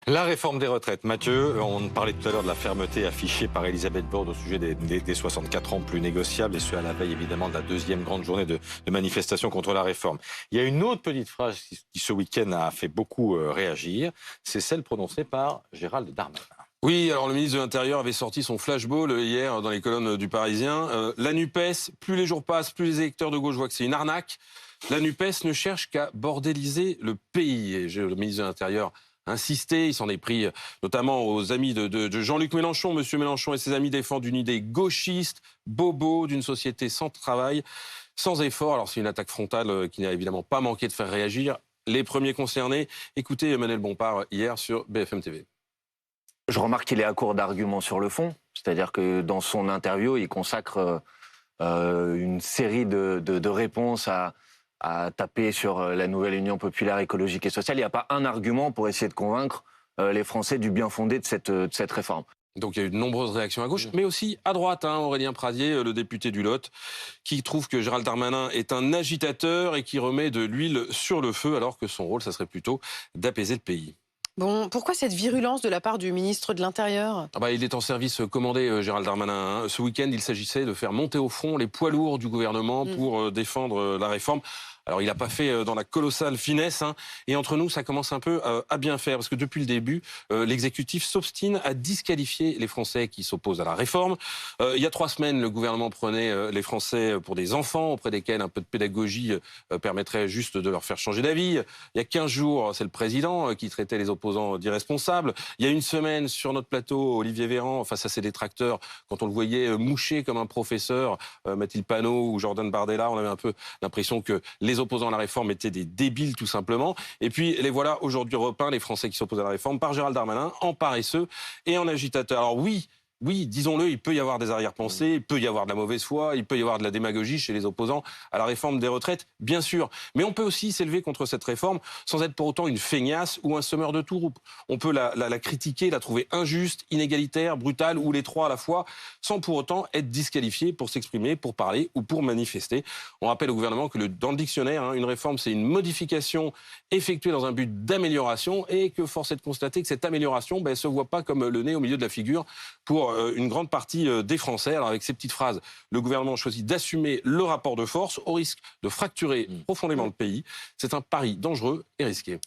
La réforme des retraites. Mathieu, on parlait tout à l'heure de la fermeté affichée par Elisabeth Borne au sujet des 64 ans plus négociables, et ce à la veille évidemment de la deuxième grande journée de manifestation contre la réforme. Il y a une autre petite phrase qui ce week-end a fait beaucoup réagir, c'est celle prononcée par Gérald Darmanin. Oui, alors le ministre de l'Intérieur avait sorti son flashball hier dans les colonnes du Parisien. La NUPES, plus les jours passent, plus les électeurs de gauche voient que c'est une arnaque. La NUPES ne cherche qu'à bordéliser le pays. Et le ministre de l'Intérieur a insisté, il s'en est pris notamment aux amis de Jean-Luc Mélenchon. Monsieur Mélenchon et ses amis défendent une idée gauchiste, bobo, d'une société sans travail, sans effort. Alors c'est une attaque frontale qui n'a évidemment pas manqué de faire réagir les premiers concernés. Écoutez Emmanuel Bompard hier sur BFM TV. Je remarque qu'il est à court d'arguments sur le fond, c'est-à-dire que dans son interview, il consacre une série de réponses à taper sur la nouvelle Union populaire écologique et sociale. Il n'y a pas un argument pour essayer de convaincre les Français du bien fondé de cette réforme. Donc il y a eu de nombreuses réactions à gauche, mais aussi à droite. Aurélien Pradier, le député du Lot, qui trouve que Gérald Darmanin est un agitateur et qui remet de l'huile sur le feu, alors que son rôle, ça serait plutôt d'apaiser le pays. Bon, pourquoi cette virulence de la part du ministre de l'Intérieur ? Il est en service commandé, Gérald Darmanin. Ce week-end, il s'agissait de faire monter au front les poids lourds du gouvernement pour défendre la réforme. Alors, il n'a pas fait dans la colossale finesse. Et entre nous, ça commence un peu à bien faire. Parce que depuis le début, l'exécutif s'obstine à disqualifier les Français qui s'opposent à la réforme. Il y a 3 semaines, le gouvernement prenait les Français pour des enfants, auprès desquels un peu de pédagogie permettrait juste de leur faire changer d'avis. Il y a 15 jours, c'est le président qui traitait les opposants d'irresponsables. Il y a 1 semaine, sur notre plateau, Olivier Véran, face à ses détracteurs, quand on le voyait moucher comme un professeur, Mathilde Panot ou Jordan Bardella, on avait un peu l'impression que les opposants à la réforme étaient des débiles tout simplement. Et puis les voilà aujourd'hui repeints, les Français qui s'opposent à la réforme, par Gérald Darmanin, en paresseux et en agitateur. Alors oui, disons-le, il peut y avoir des arrière-pensées, il peut y avoir de la mauvaise foi, il peut y avoir de la démagogie chez les opposants à la réforme des retraites, bien sûr. Mais on peut aussi s'élever contre cette réforme sans être pour autant une feignasse ou un semeur de troupe. On peut la critiquer, la trouver injuste, inégalitaire, brutale, ou les trois à la fois, sans pour autant être disqualifié pour s'exprimer, pour parler ou pour manifester. On rappelle au gouvernement que dans le dictionnaire, une réforme, c'est une modification effectuée dans un but d'amélioration, et que force est de constater que cette amélioration se voit pas comme le nez au milieu de la figure pour une grande partie des Français. Alors avec ces petites phrases, le gouvernement choisit d'assumer le rapport de force au risque de fracturer profondément le pays. C'est un pari dangereux et risqué.